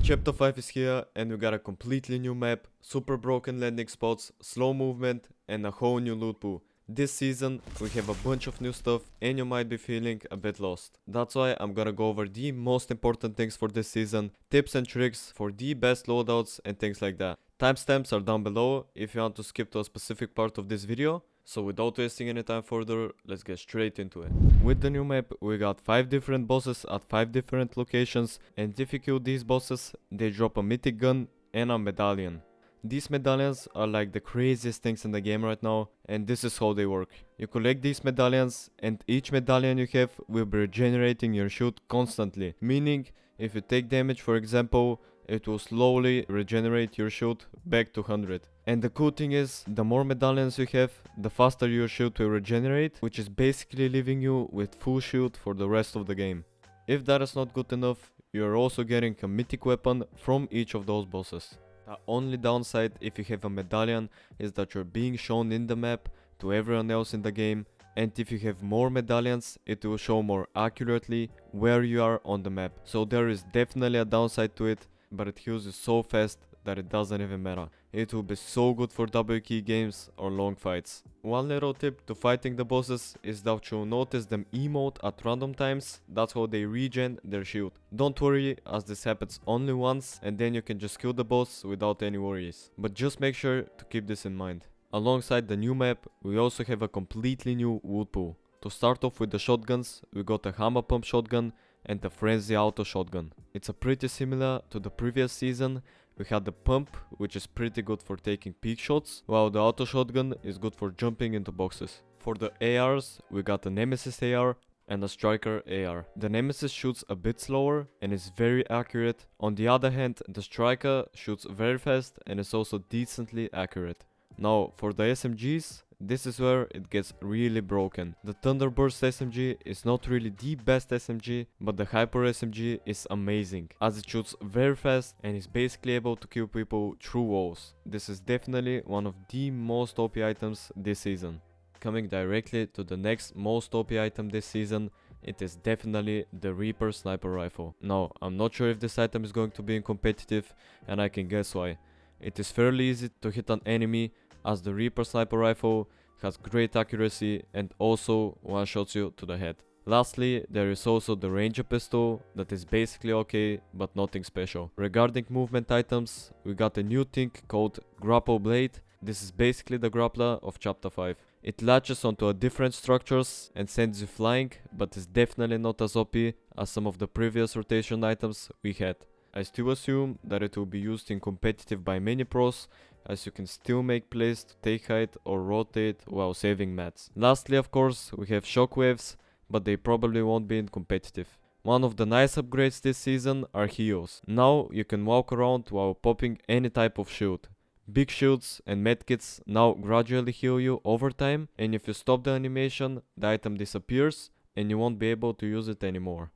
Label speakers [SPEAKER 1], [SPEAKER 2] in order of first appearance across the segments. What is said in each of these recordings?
[SPEAKER 1] Chapter 5 is here and we got a completely new map, super broken landing spots, slow movement and a whole new loot pool. This season we have a bunch of new stuff and you might be feeling a bit lost. That's why I'm gonna go over the most important things for this season, tips and tricks for the best loadouts and things like that. Timestamps are down below if you want to skip to a specific part of this video. So without wasting any time further, let's get straight into it. With the new map, we got 5 different bosses at 5 different locations, and if you kill these bosses, they drop a mythic gun and a medallion. These medallions are like the craziest things in the game right now, and this is how they work. You collect these medallions, and each medallion you have will be regenerating your shield constantly, meaning if you take damage, for example, it will slowly regenerate your shield back to 100. And the cool thing is, the more medallions you have, the faster your shield will regenerate, which is basically leaving you with full shield for the rest of the game. If that is not good enough, you are also getting a mythic weapon from each of those bosses. The only downside if you have a medallion is that you're being shown in the map to everyone else in the game, and if you have more medallions, it will show more accurately where you are on the map. So there is definitely a downside to it, but it heals you so fast that it doesn't even matter. It will be so good for double key games or long fights. One little tip to fighting the bosses is that you'll notice them emote at random times. That's how they regen their shield. Don't worry, as this happens only once and then you can just kill the boss without any worries. But just make sure to keep this in mind. Alongside the new map, we also have a completely new loot pool. To start off with the shotguns, we got a hammer pump shotgun and the frenzy auto shotgun. It's a pretty similar to the previous season. We had the pump, which is pretty good for taking peek shots, while the auto shotgun is good for jumping into boxes. For the ARs, we got the Nemesis AR and a Striker AR. The Nemesis shoots a bit slower and is very accurate. On the other hand, the Striker shoots very fast and is also decently accurate. Now, for the SMGs, this is where it gets really broken. The Thunderburst SMG is not really the best SMG, but the Hyper SMG is amazing, as it shoots very fast and is basically able to kill people through walls. This is definitely one of the most OP items this season. Coming directly to the next most OP item this season, it is definitely the Reaper Sniper Rifle. Now, I'm not sure if this item is going to be in competitive, and I can guess why. It is fairly easy to hit an enemy, as the Reaper Sniper Rifle has great accuracy and also one-shots you to the head. Lastly, there is also the Ranger Pistol that is basically okay, but nothing special. Regarding movement items, we got a new thing called Grapple Blade. This is basically the Grappler of Chapter 5. It latches onto different structures and sends you flying, but is definitely not as OP as some of the previous rotation items we had. I still assume that it will be used in competitive by many pros, as you can still make plays to take height or rotate while saving mats. Lastly, of course, we have shockwaves, but they probably won't be in competitive. One of the nice upgrades this season are heals. Now you can walk around while popping any type of shield. Big shields and medkits now gradually heal you over time, and if you stop the animation, the item disappears and you won't be able to use it anymore.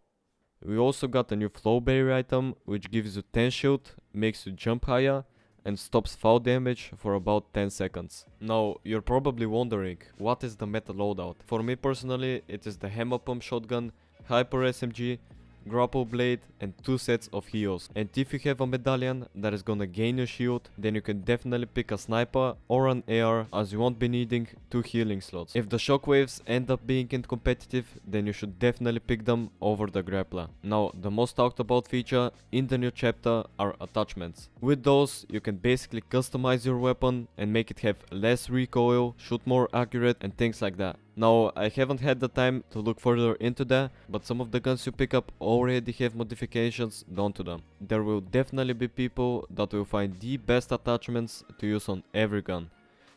[SPEAKER 1] We also got a new flow barrier item, which gives you 10 shield, makes you jump higher, and stops fall damage for about 10 seconds. Now, you're probably wondering, what is the meta loadout? For me personally, it is the hammer pump shotgun, Hyper SMG, Grapple Blade and 2 sets of heals. And if you have a medallion that is gonna gain your shield, then you can definitely pick a sniper or an AR, as you won't be needing 2 healing slots. If the shockwaves end up being in competitive, then you should definitely pick them over the Grappler. Now, the most talked about feature in the new chapter are attachments. With those, you can basically customize your weapon and make it have less recoil, shoot more accurate and things like that. Now, I haven't had the time to look further into that, but some of the guns you pick up already have modifications done to them. There will definitely be people that will find the best attachments to use on every gun.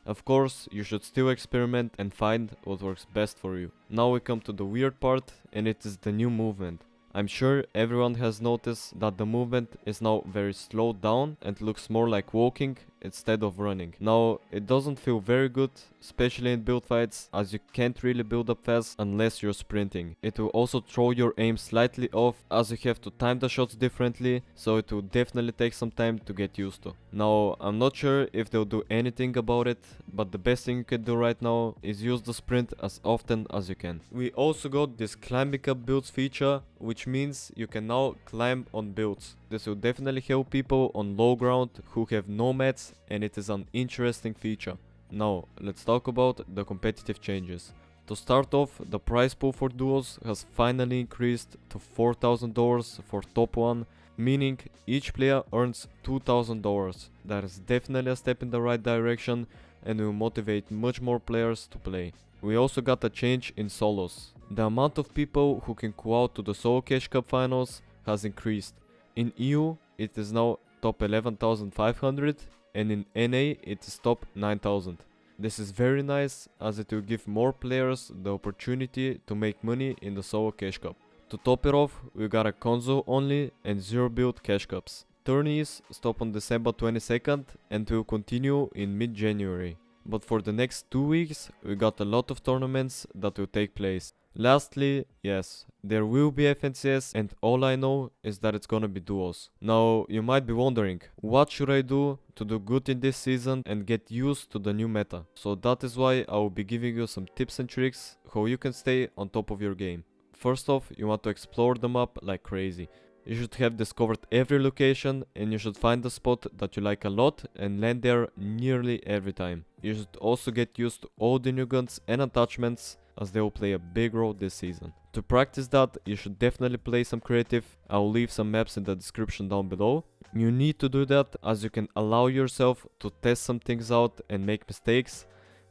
[SPEAKER 1] Of course, you should still experiment and find what works best for you. Now we come to the weird part, and it is the new movement. I'm sure everyone has noticed that the movement is now very slowed down and looks more like walking instead of running. Now, it doesn't feel very good, especially in build fights, as you can't really build up fast unless you're sprinting. It will also throw your aim slightly off, as you have to time the shots differently, so it will definitely take some time to get used to. Now, I'm not sure if they'll do anything about it, but the best thing you can do right now is use the sprint as often as you can. We also got this climbing up builds feature, which means you can now climb on builds. this will definitely help people on low ground who have no mats, and it is an interesting feature. Now, let's talk about the competitive changes. To start off, the prize pool for duos has finally increased to $4,000 for top 1, meaning each player earns $2,000. That is definitely a step in the right direction and will motivate much more players to play. We also got a change in solos. The amount of people who can go out to the Solo Cash Cup finals has increased. In EU it is now top 11,500 and in NA it is top 9,000. This is very nice as it will give more players the opportunity to make money in the Solo Cash Cup. To top it off, we got a console only and 0 build Cash Cups. Tourneys stop on December 22nd and will continue in mid-January. But for the next 2 weeks, we got a lot of tournaments that will take place. Lastly, yes, there will be FNCS and all I know is that it's gonna be duos. Now, you might be wondering, what should I do to do good in this season and get used to the new meta? So that is why I will be giving you some tips and tricks how you can stay on top of your game. First off, you want to explore the map like crazy. You should have discovered every location and you should find a spot that you like a lot and land there nearly every time. You should also get used to all the new guns and attachments as they will play a big role this season. To practice that, you should definitely play some creative. I will leave some maps in the description down below. You need to do that as you can allow yourself to test some things out and make mistakes,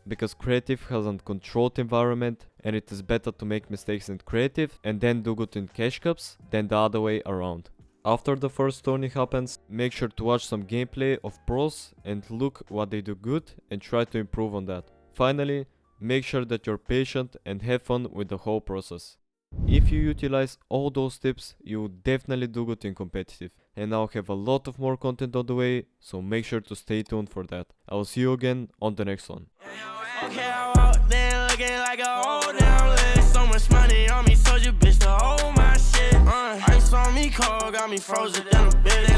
[SPEAKER 1] because creative has a controlled environment and it is better to make mistakes in creative and then do good in cash cups than the other way around. After the first tourney happens, make sure to watch some gameplay of pros and look what they do good and try to improve on that. Finally, make sure that you're patient and have fun with the whole process. If you utilize all those tips, you will definitely do good in competitive. And I'll have a lot of more content on the way, so make sure to stay tuned for that. I will see you again on the next one.
[SPEAKER 2] Okay, I walked in looking like a old damn list. So much money on me, told you bitch to hold my shit. Ice on me cold, got me frozen in a bit.